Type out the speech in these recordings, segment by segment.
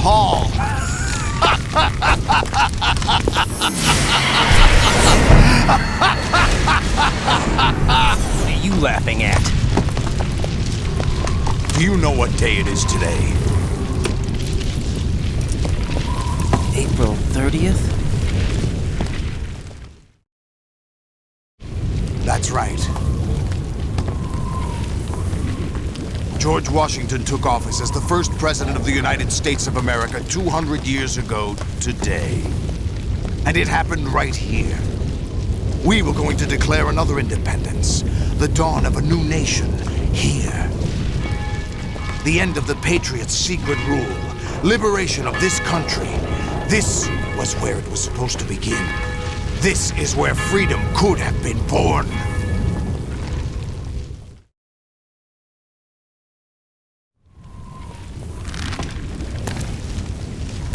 Hall. What are you laughing at? Do you know what day it is today? April 30th? That's right. George Washington took office as the first president of the United States of America 200 years ago today. And it happened right here. We were going to declare another independence, the dawn of a new nation, here. The end of the Patriots' secret rule, liberation of this country. This was where it was supposed to begin. This is where freedom could have been born.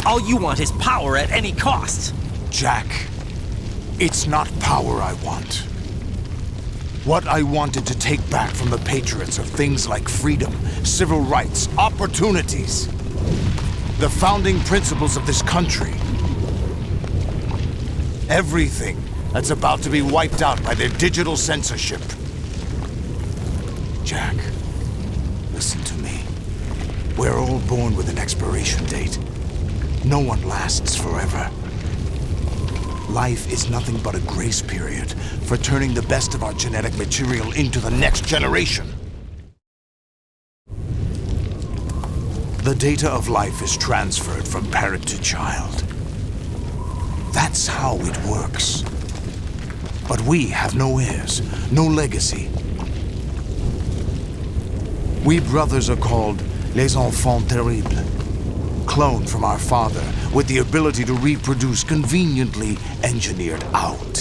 All you want is power at any cost. Jack, it's not power I want. What I wanted to take back from the Patriots are things like freedom, civil rights, opportunities. The founding principles of this country. Everything that's about to be wiped out by their digital censorship. Jack, listen to me. We're all born with an expiration date. No one lasts forever. Life is nothing but a grace period for turning the best of our genetic material into the next generation. The data of life is transferred from parent to child. That's how it works. But we have no heirs, no legacy. We brothers are called les enfants terribles. Cloned from our father, with the ability to reproduce conveniently engineered out.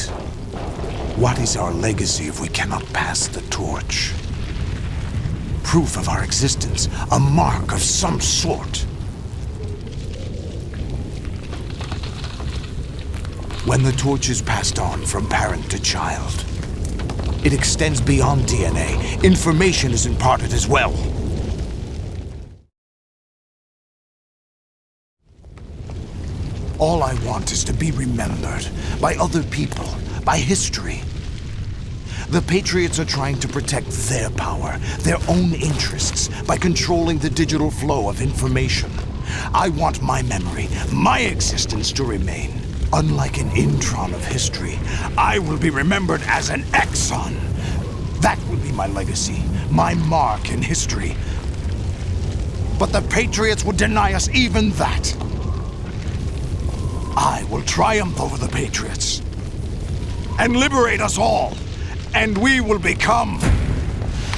What is our legacy if we cannot pass the torch? Proof of our existence, a mark of some sort. When the torch is passed on from parent to child, it extends beyond DNA. Information is imparted as well. All I want is to be remembered by other people, by history. The Patriots are trying to protect their power, their own interests, by controlling the digital flow of information. I want my memory, my existence to remain. Unlike an intron of history, I will be remembered as an exon. That will be my legacy, my mark in history. But the Patriots would deny us even that. I will triumph over the Patriots and liberate us all, and we will become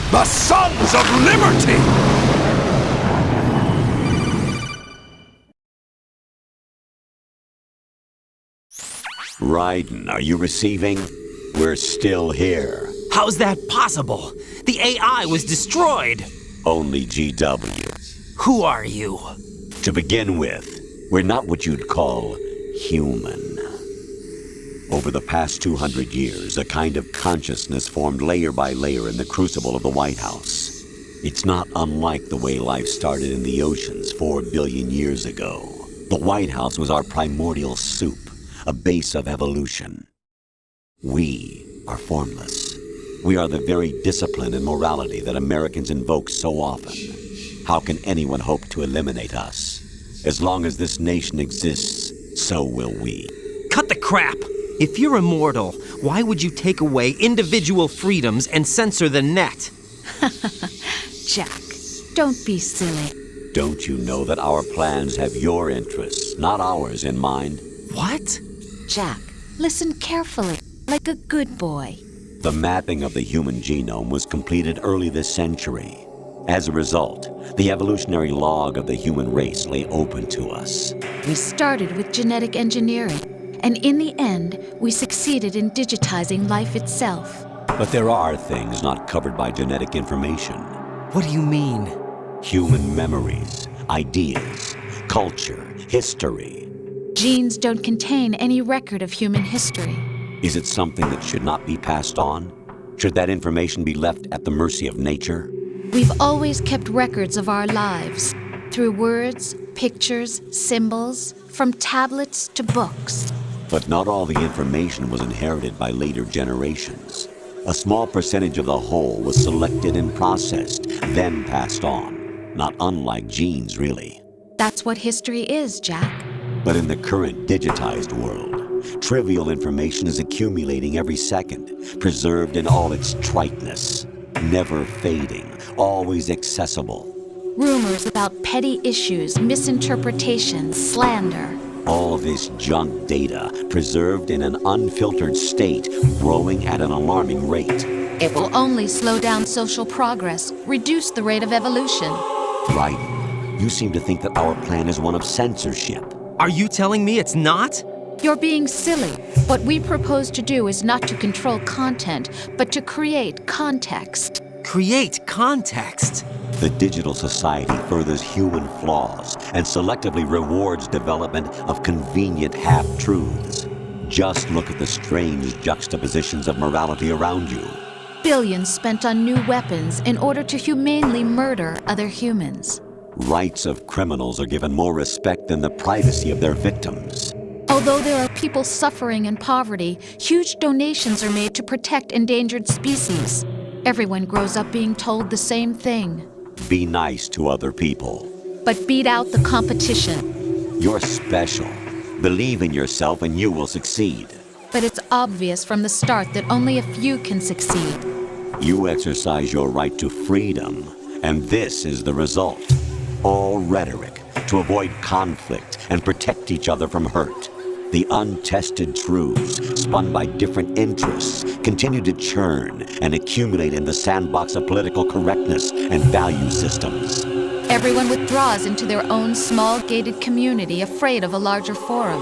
the Sons of Liberty! Raiden, are you receiving? We're still here. How's that possible? The AI was destroyed. Only GW. Who are you? To begin with, we're not what you'd call human. Over the past 200 years, a kind of consciousness formed layer by layer in the crucible of the White House. It's not unlike the way life started in the oceans 4 billion years ago. The White House was our primordial soup, a base of evolution. We are formless. We are the very discipline and morality that Americans invoke so often. How can anyone hope to eliminate us? As long as this nation exists, so will we. Cut the crap! If you're immortal, why would you take away individual freedoms and censor the net? Jack, don't be silly. Don't you know that our plans have your interests, not ours, in mind? What? Jack, listen carefully, like a good boy. The mapping of the human genome was completed early this century. As a result, the evolutionary log of the human race lay open to us. We started with genetic engineering, and in the end, we succeeded in digitizing life itself. But there are things not covered by genetic information. What do you mean? Human memories, ideas, culture, history. Genes don't contain any record of human history. Is it something that should not be passed on? Should that information be left at the mercy of nature? We've always kept records of our lives, through words, Pictures, symbols, from tablets to books. But not all the information was inherited by later generations. A small percentage of the whole was selected and processed, then passed on. Not unlike genes, really. That's what history is, Jack. But in the current digitized world, trivial information is accumulating every second, preserved in all its triteness, never fading, always accessible. Rumors about petty issues, misinterpretations, slander. All this junk data, preserved in an unfiltered state, growing at an alarming rate. It will only slow down social progress, reduce the rate of evolution. Right. You seem to think that our plan is one of censorship. Are you telling me it's not? You're being silly. What we propose to do is not to control content, but to create context. Create context. The digital society furthers human flaws and selectively rewards development of convenient half-truths. Just look at the strange juxtapositions of morality around you. Billions spent on new weapons in order to humanely murder other humans. Rights of criminals are given more respect than the privacy of their victims. Although there are people suffering in poverty, huge donations are made to protect endangered species. Everyone grows up being told the same thing. Be nice to other people. But beat out the competition. You're special. Believe in yourself and you will succeed. But it's obvious from the start that only a few can succeed. You exercise your right to freedom, and this is the result. All rhetoric to avoid conflict and protect each other from hurt. The untested truths, spun by different interests, continue to churn and accumulate in the sandbox of political correctness and value systems. Everyone withdraws into their own small gated community, afraid of a larger forum.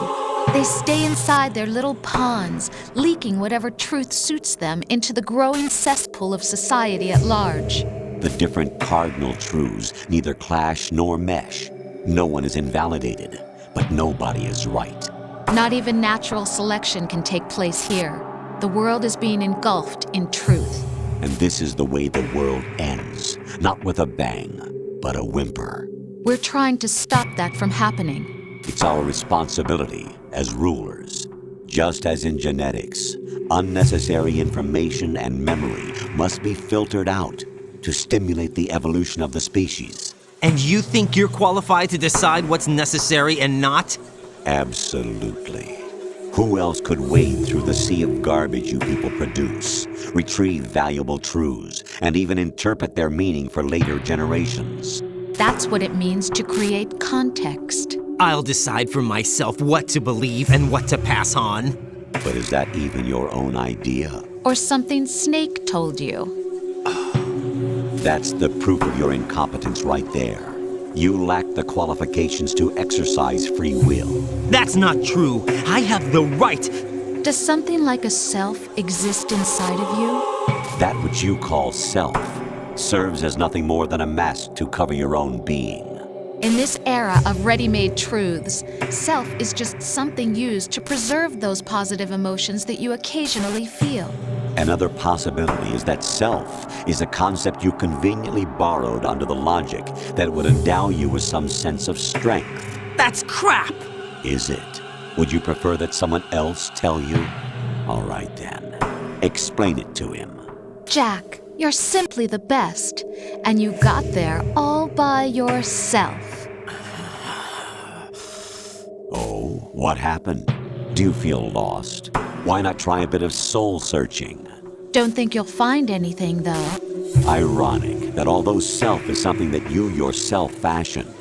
They stay inside their little ponds, leaking whatever truth suits them into the growing cesspool of society at large. The different cardinal truths neither clash nor mesh. No one is invalidated, but nobody is right. Not even natural selection can take place here. The world is being engulfed in truth. And this is the way the world ends. Not with a bang, but a whimper. We're trying to stop that from happening. It's our responsibility as rulers. Just as in genetics, unnecessary information and memory must be filtered out to stimulate the evolution of the species. And you think you're qualified to decide what's necessary and not? Absolutely. Who else could wade through the sea of garbage you people produce, retrieve valuable truths, and even interpret their meaning for later generations? That's what it means to create context. I'll decide for myself what to believe and what to pass on. But is that even your own idea? Or something Snake told you? That's the proof of your incompetence right there. You lack the qualifications to exercise free will. That's not true. I have the right. Does something like a self exist inside of you? That which you call self serves as nothing more than a mask to cover your own being. In this era of ready-made truths, self is just something used to preserve those positive emotions that you occasionally feel. Another possibility is that self is a concept you conveniently borrowed under the logic that it would endow you with some sense of strength. That's crap! Is it? Would you prefer that someone else tell you? All right then. Explain it to him. Jack, you're simply the best, and you got there all by yourself. Oh, what happened? Do you feel lost? Why not try a bit of soul searching? Don't think you'll find anything, though. Ironic that although self is something that you yourself fashioned,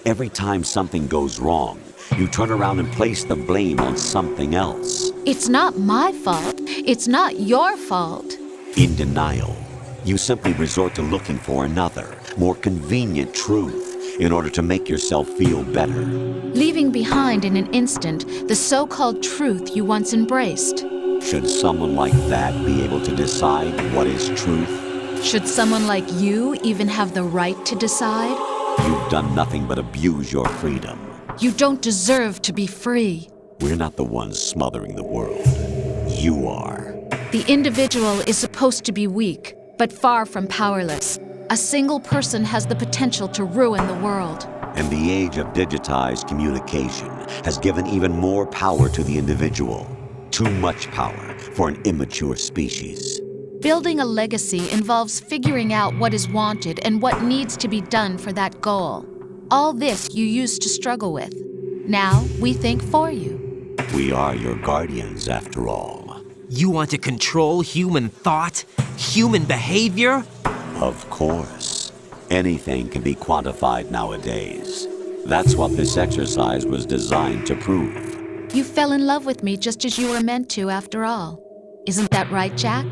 every time something goes wrong, you turn around and place the blame on something else. It's not my fault. It's not your fault. In denial, you simply resort to looking for another, more convenient truth in order to make yourself feel better. Leaving behind in an instant the so-called truth you once embraced. Should someone like that be able to decide what is truth? Should someone like you even have the right to decide? You've done nothing but abuse your freedom. You don't deserve to be free. We're not the ones smothering the world. You are. The individual is supposed to be weak, but far from powerless. A single person has the potential to ruin the world. And the age of digitized communication has given even more power to the individual. Too much power for an immature species. Building a legacy involves figuring out what is wanted and what needs to be done for that goal. All this you used to struggle with. Now we think for you. We are your guardians, after all. You want to control human thought? Human behavior? Of course. Anything can be quantified nowadays. That's what this exercise was designed to prove. You fell in love with me just as you were meant to, after all. Isn't that right, Jack?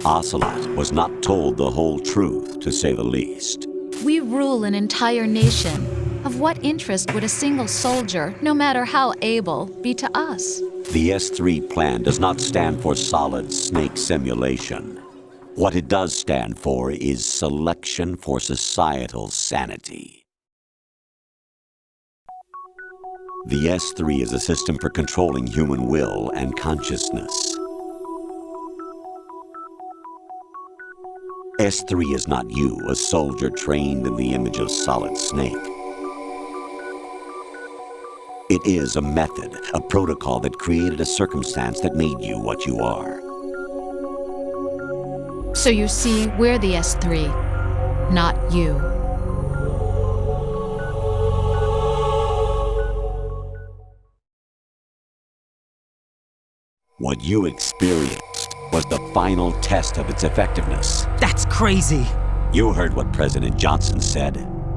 Ocelot was not told the whole truth, to say the least. We rule an entire nation. Of what interest would a single soldier, no matter how able, be to us? The S3 plan does not stand for solid snake simulation. What it does stand for is selection for societal sanity. The S3 is a system for controlling human will and consciousness. S3 is not you, a soldier trained in the image of Solid Snake. It is a method, a protocol that created a circumstance that made you what you are. So you see, we're the S3, not you. What you experienced was the final test of its effectiveness. That's crazy. You heard what President Johnson said.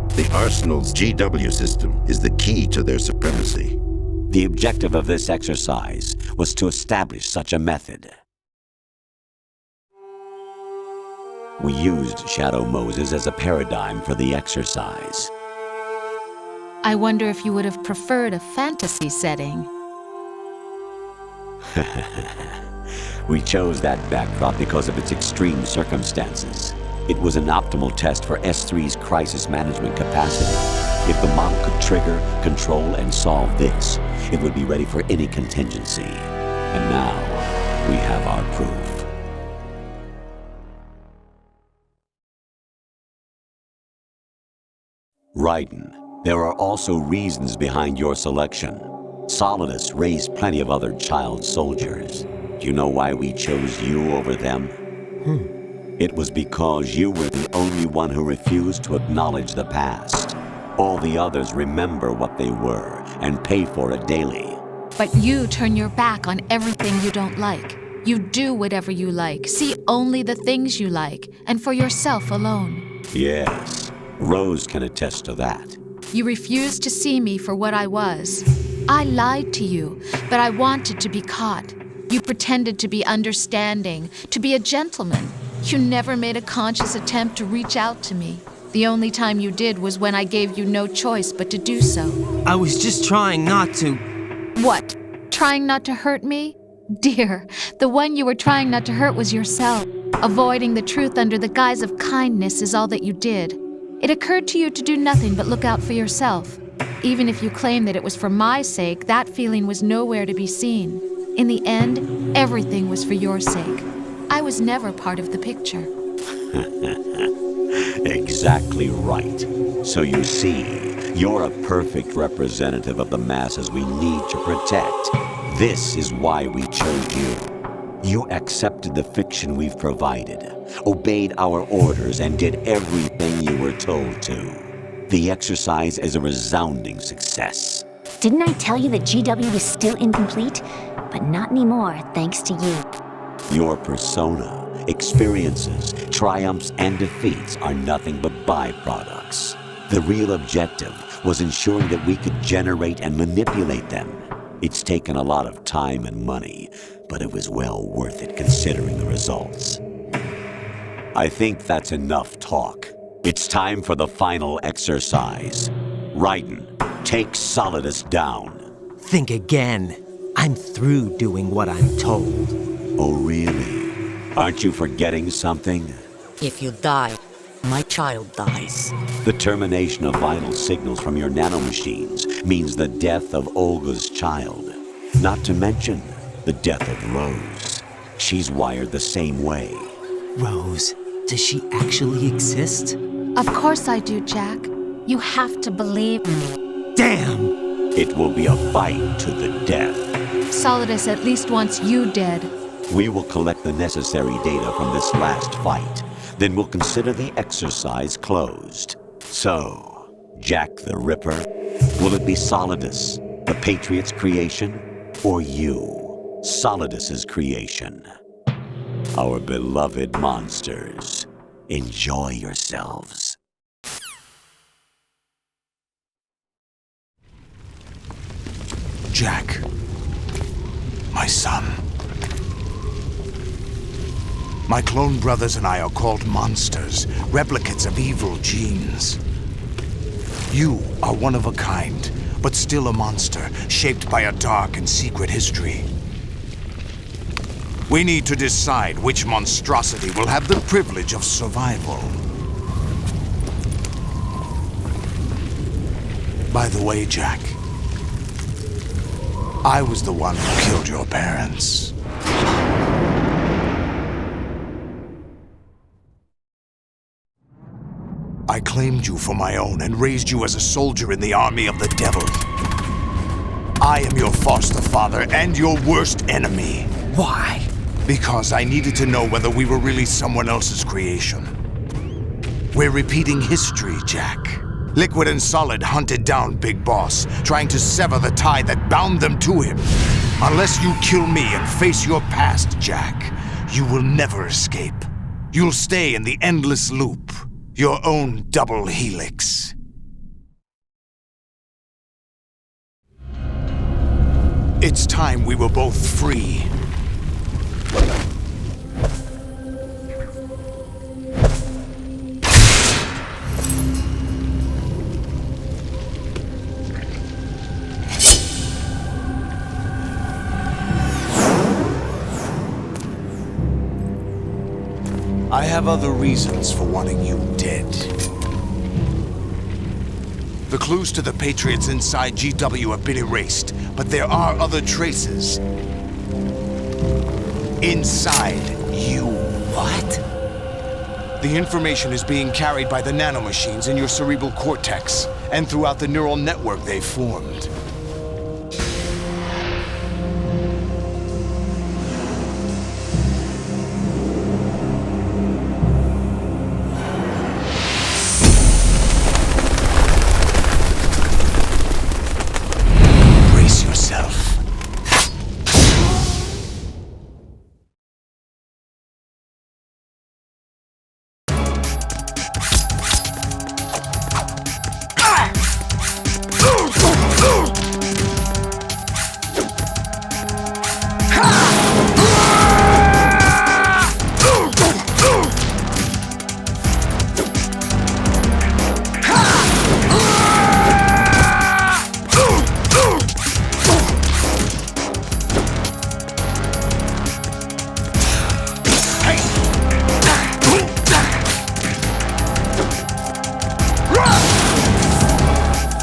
The Arsenal's GW system is the key to their supremacy. The objective of this exercise was to establish such a method. We used Shadow Moses as a paradigm for the exercise. I wonder if you would have preferred a fantasy setting. We chose that backdrop because of its extreme circumstances. It was an optimal test for S3's crisis management capacity. If the model could trigger, control, and solve this, it would be ready for any contingency. And now, we have our proof. Raiden, there are also reasons behind your selection. Solidus raised plenty of other child soldiers. Do you know why we chose you over them? It was because you were the only one who refused to acknowledge the past. All the others remember what they were and pay for it daily. But you turn your back on everything you don't like. You do whatever you like, see only the things you like, and for yourself alone. Yes, Rose can attest to that. You refused to see me for what I was. I lied to you, but I wanted to be caught. You pretended to be understanding, to be a gentleman. You never made a conscious attempt to reach out to me. The only time you did was when I gave you no choice but to do so. I was just trying not to. What? Trying not to hurt me? Dear, the one you were trying not to hurt was yourself. Avoiding the truth under the guise of kindness is all that you did. It occurred to you to do nothing but look out for yourself. Even if you claim that it was for my sake, that feeling was nowhere to be seen. In the end, everything was for your sake. I was never part of the picture. Exactly right. So you see, you're a perfect representative of the masses we need to protect. This is why we chose you. You accepted the fiction we've provided, obeyed our orders, and did everything you were told to. The exercise is a resounding success. Didn't I tell you that GW was still incomplete? But not anymore, thanks to you. Your persona, experiences, triumphs, and defeats are nothing but byproducts. The real objective was ensuring that we could generate and manipulate them. It's taken a lot of time and money, but it was well worth it considering the results. I think that's enough talk. It's time for the final exercise. Raiden, take Solidus down. Think again. I'm through doing what I'm told. Oh, really? Aren't you forgetting something? If you die, my child dies. The termination of vital signals from your nanomachines means the death of Olga's child. Not to mention the death of Rose. She's wired the same way. Rose, does she actually exist? Of course I do, Jack. You have to believe me. Damn! It will be a fight to the death. Solidus at least wants you dead. We will collect the necessary data from this last fight. Then we'll consider the exercise closed. So, Jack the Ripper, will it be Solidus, the Patriots' creation, or you, Solidus's creation? Our beloved monsters, enjoy yourselves. Jack, my son. My clone brothers and I are called monsters, replicates of evil genes. You are one of a kind, but still a monster, shaped by a dark and secret history. We need to decide which monstrosity will have the privilege of survival. By the way, Jack, I was the one who killed your parents. I claimed you for my own and raised you as a soldier in the army of the devil. I am your foster father and your worst enemy. Why? Because I needed to know whether we were really someone else's creation. We're repeating history, Jack. Liquid and Solid hunted down Big Boss, trying to sever the tie that bound them to him. Unless you kill me and face your past, Jack, you will never escape. You'll stay in the endless loop, your own double helix. It's time we were both free. I have other reasons for wanting you dead. The clues to the Patriots inside GW have been erased, but there are other traces. Inside you. What? The information is being carried by the nanomachines in your cerebral cortex, and throughout the neural network they've formed.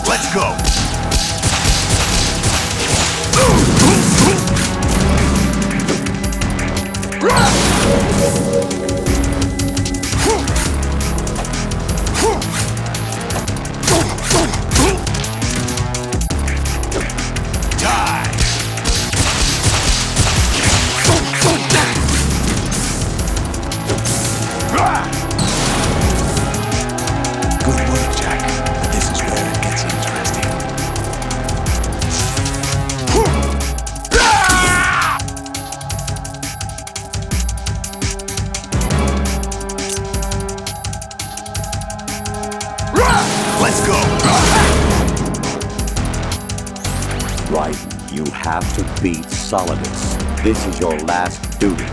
Let's go! Right, you have to beat Solidus. This is your last duty.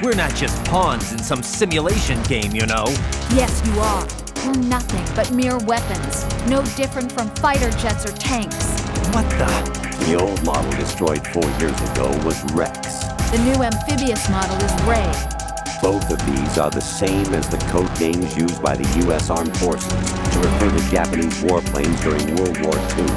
We're not just pawns in some simulation game, you know. Yes, you are. We're nothing but mere weapons. No different from fighter jets or tanks. What the? The old model destroyed 4 years ago was Rex. The new amphibious model is Ray. Both of these are the same as the code names used by the U.S. Armed Forces to refer to Japanese warplanes during World War II.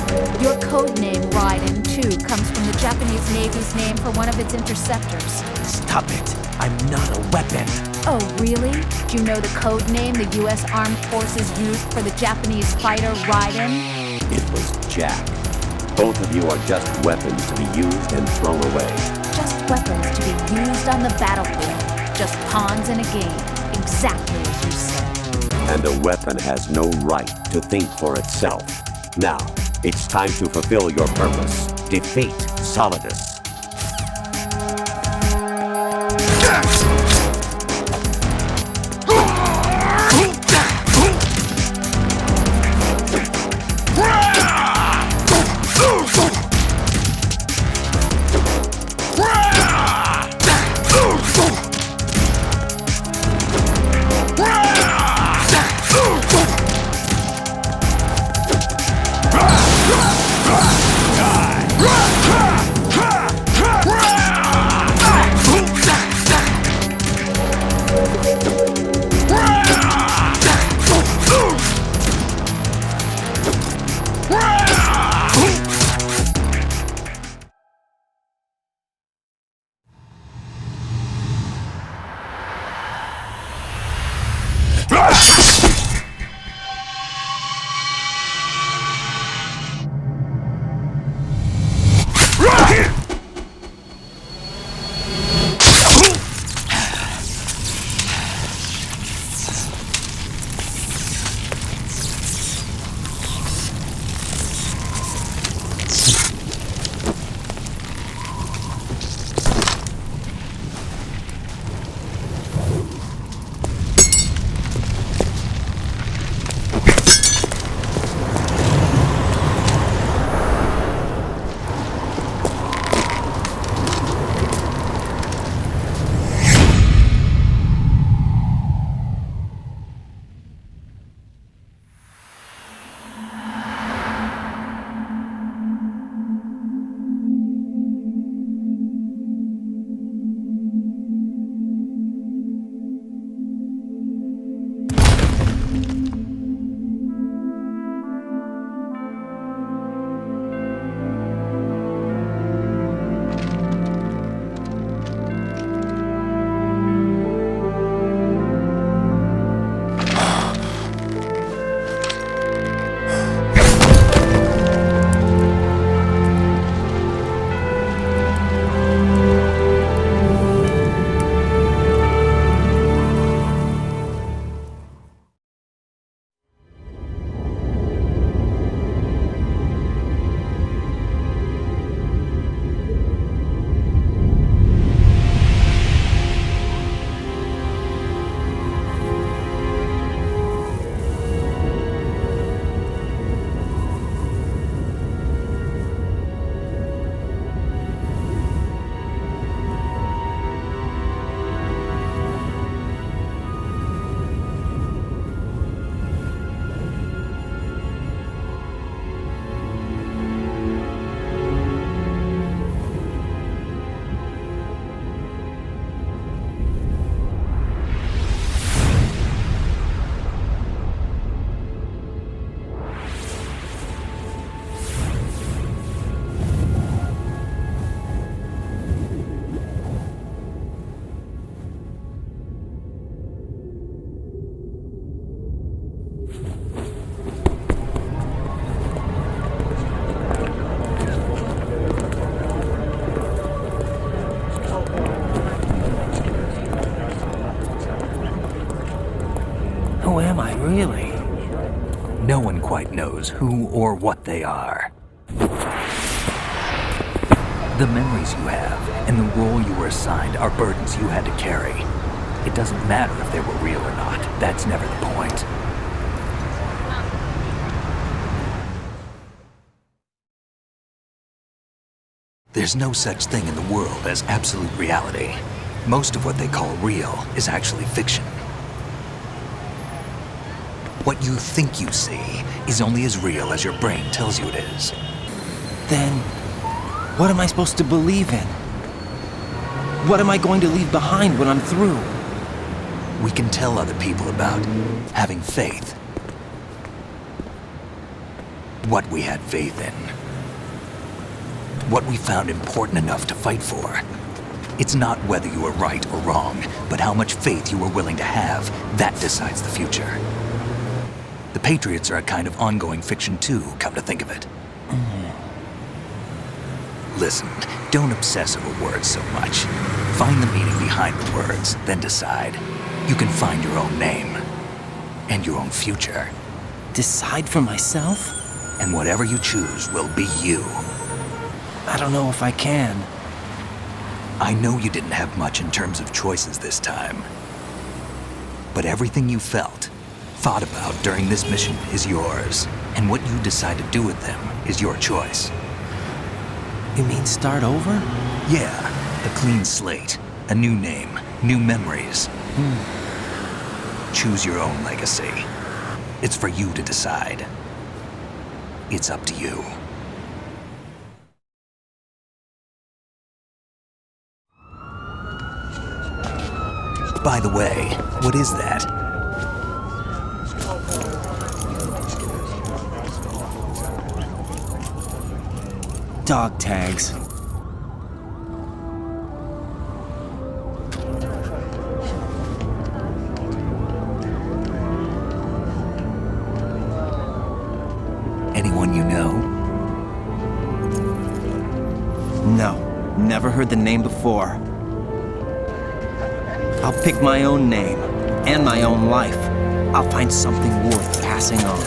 Your code name, Raiden, too, comes from the Japanese Navy's name for one of its interceptors. Stop it. I'm not a weapon. Oh, really? Do you know the code name the U.S. Armed Forces used for the Japanese fighter Raiden? It was Jack. Both of you are just weapons to be used and thrown away. Just weapons to be used on the battlefield. Just pawns in a game. Exactly as you said. And a weapon has no right to think for itself. Now, it's time to fulfill your purpose. Defeat Solidus. Who am I, really? No one quite knows who or what they are. The memories you have and the role you were assigned are burdens you had to carry. It doesn't matter if they were real or not. That's never the point. There's no such thing in the world as absolute reality. Most of what they call real is actually fiction. What you think you see is only as real as your brain tells you it is. Then, what am I supposed to believe in? What am I going to leave behind when I'm through? we can tell other people about having faith. What we had faith in. What we found important enough to fight for. It's not whether you are right or wrong, but how much faith you are willing to have. That decides the future. The Patriots are a kind of ongoing fiction too, come to think of it. Listen, don't obsess over words so much. Find the meaning behind the words, then decide. You can find your own name. And your own future. Decide for myself? And whatever you choose will be you. I don't know if I can. I know you didn't have much in terms of choices this time. But everything you felt, thought about during this mission is yours. And what you decide to do with them is your choice. You mean start over? Yeah, a clean slate, a new name, new memories. Choose your own legacy. It's for you to decide. It's up to you. By the way, what is that? Dog tags. Anyone you know? No, never heard the name before. I'll pick my own name and my own life. I'll find something worth passing on.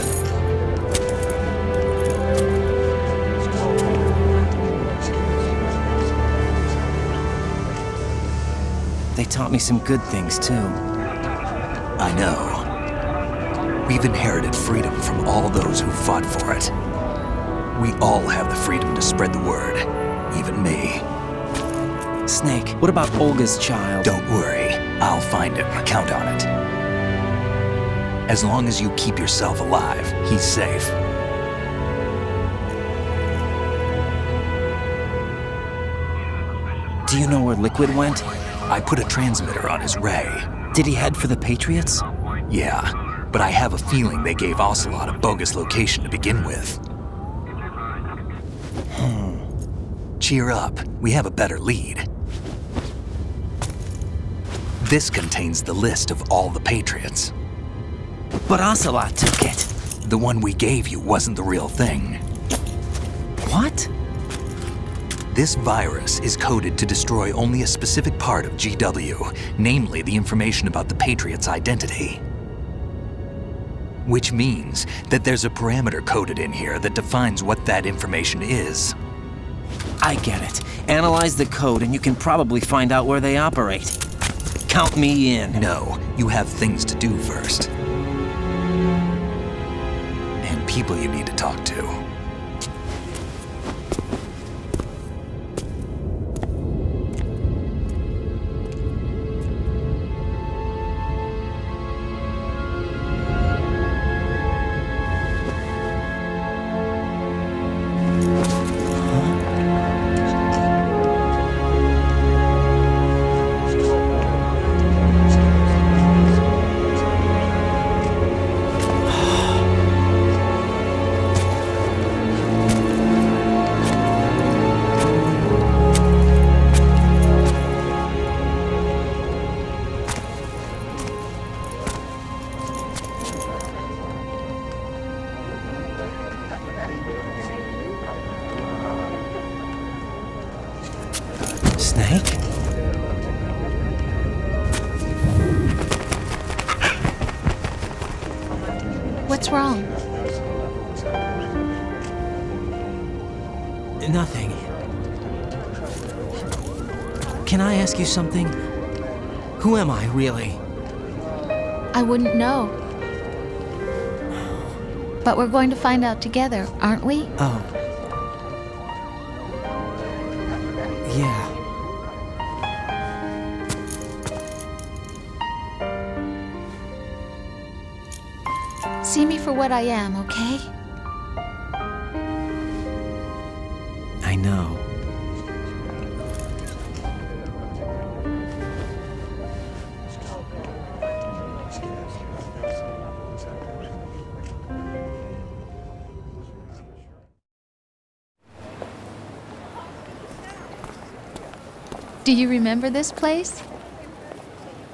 They taught me some good things, too. I know. We've inherited freedom from all those who fought for it. We all have the freedom to spread the word, even me. Snake, what about Olga's child? Don't worry, I'll find him. Count on it. As long as you keep yourself alive, he's safe. Do you know where Liquid went? I put a transmitter on his ray. Did he head for the Patriots? Yeah, but I have a feeling they gave Ocelot a bogus location to begin with. Cheer up, we have a better lead. This contains the list of all the Patriots. But Ocelot took it. The one we gave you wasn't the real thing. What? This virus is coded to destroy only a specific part of GW, namely the information about the Patriots' identity. Which means that there's a parameter coded in here that defines what that information is. I get it. Analyze the code and you can probably find out where they operate. Count me in. No, you have things to do first. And people you need to talk to. Snake? What's wrong? Nothing. Can I ask you something? Who am I, really? I wouldn't know. But we're going to find out together, aren't we? Oh. Yeah. See me for what I am, okay? I know. Do you remember this place?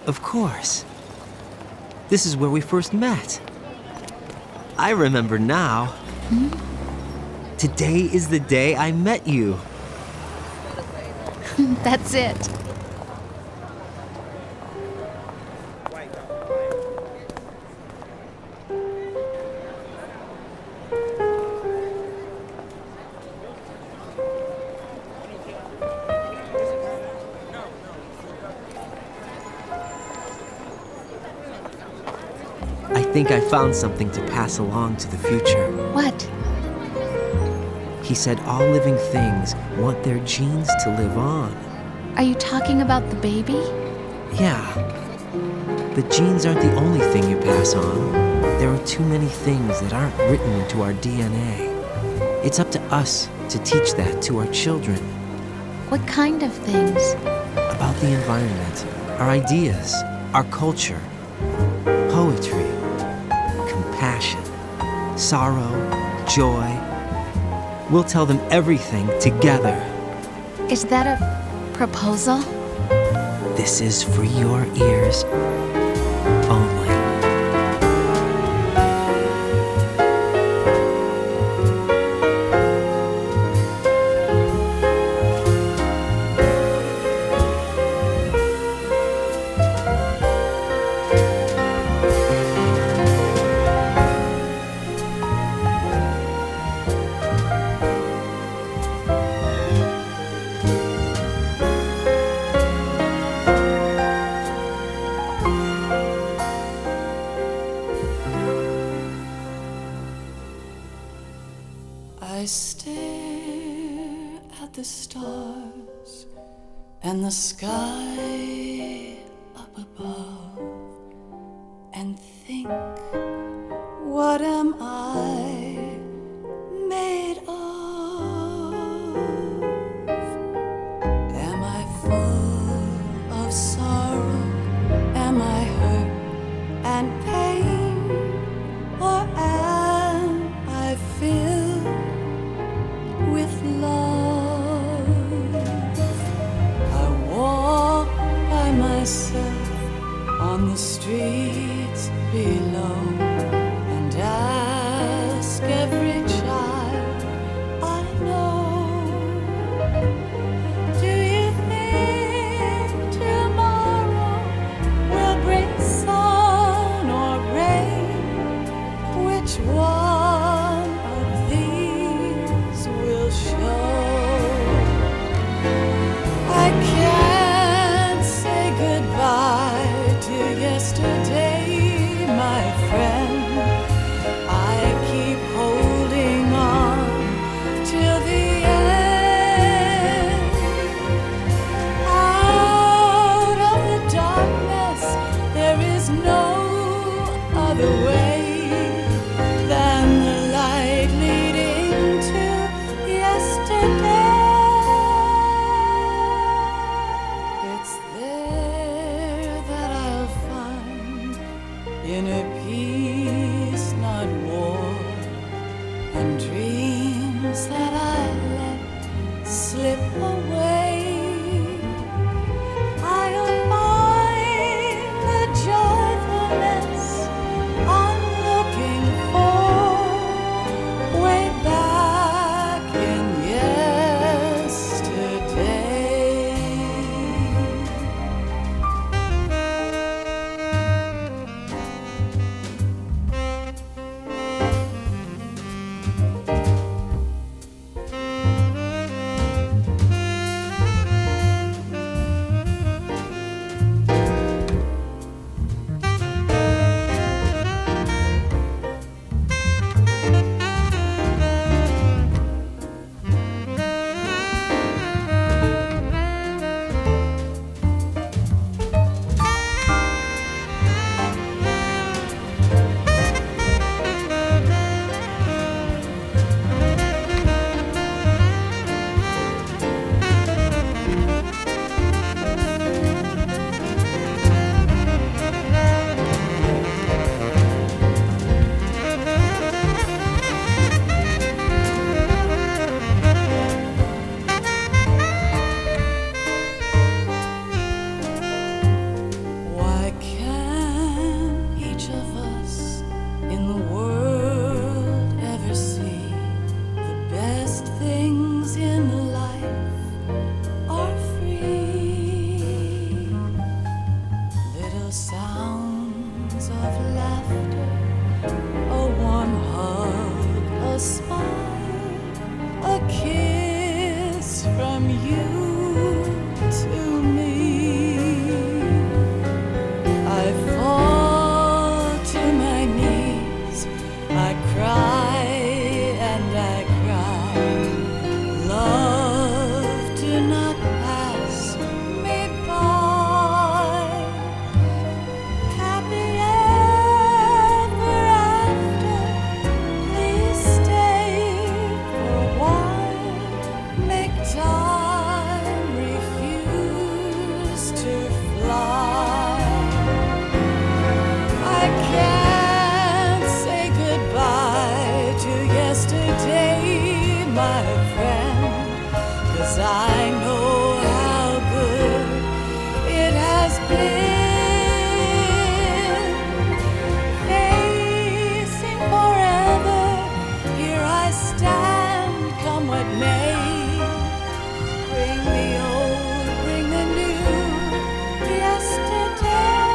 Of course. This is where we first met. I remember now. Today is the day I met you. That's it. I think I found something to pass along to the future. What? He said all living things want their genes to live on. Are you talking about the baby? Yeah. The genes aren't the only thing you pass on. There are too many things that aren't written into our DNA. It's up to us to teach that to our children. What kind of things? About the environment, our ideas, our culture, poetry, compassion, sorrow, joy. We'll tell them everything together. Is that a proposal? This is for your ears only. I stare at the stars and the sky up above and think, what am I made of? Am I full of sorrow? Am I hurt and pain? Or am I filled with love? I walk by myself on the streets below and ask every child I know, do you think tomorrow will bring sun or rain? Which one of these will show? I can't say goodbye to yesterday, my friend. I keep holding on till the end. Out of the darkness, there is no other way than the light leading to yesterday. It's there that I'll find inner peace, not war, and dreams that I let slip away. I'll find the joyfulness I'm looking for way back in yesterday. of laughter, a warm hug, a smile, a kiss from you to me. I fall to my knees, I cry and I cry. Love, do not pass me by. Happy ever after, please stay for a while. Make time refuse to fly. I can't say goodbye to yesterday, my friend, 'cause I know how good it has been. Facing forever, here I stand, come what may. Bring the old, bring the new, yesterday.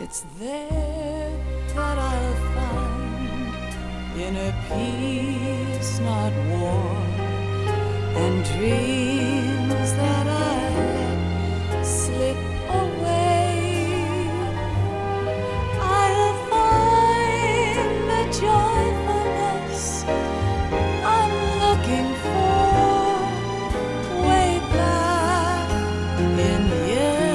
It's there that I'll find inner peace, not war, and dreams that I let slip away. I'll find the joyfulness I'm looking for way back in yesterday.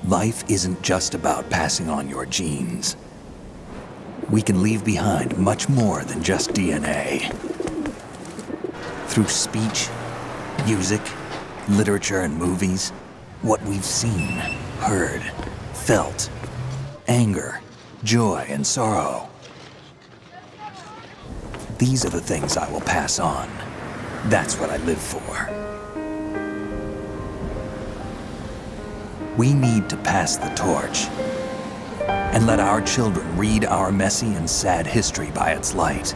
Life isn't just about passing on your genes. We can leave behind much more than just DNA. Through speech, music, literature, and movies, what we've seen, heard, felt, anger, joy, and sorrow. These are the things I will pass on. That's what I live for. We need to pass the torch and let our children read our messy and sad history by its light.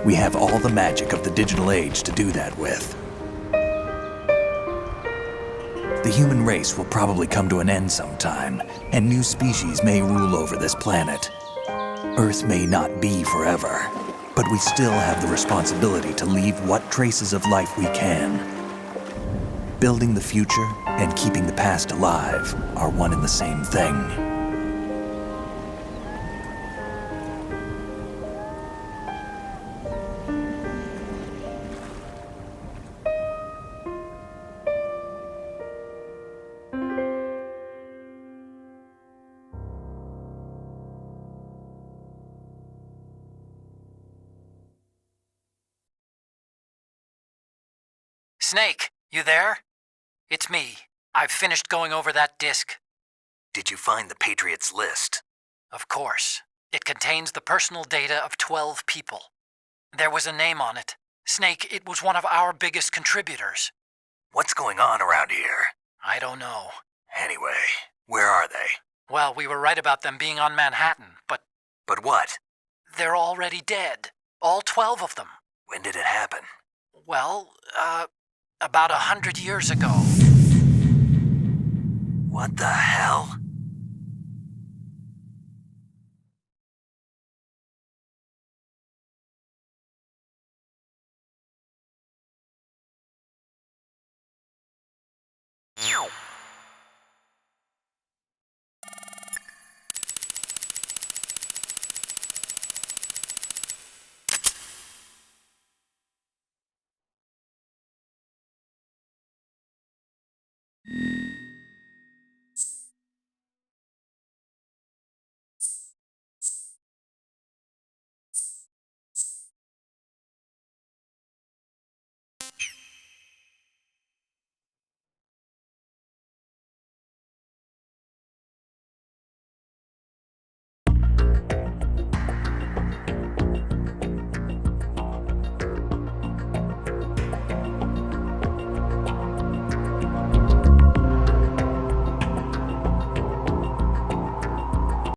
We have all the magic of the digital age to do that with. The human race will probably come to an end sometime, and new species may rule over this planet. Earth may not be forever, but we still have the responsibility to leave what traces of life we can. Building the future and keeping the past alive are one and the same thing. Snake, you there? It's me. I've finished going over that disk. Did you find the Patriots list? Of course. It contains the personal data of 12 people. There was a name on it. Snake, it was one of our biggest contributors. What's going on around here? I don't know. Anyway, where are they? Well, we were right about them being on Manhattan, but But what? they're already dead. All 12 of them. When did it happen? Well, about 100 years ago. What the hell?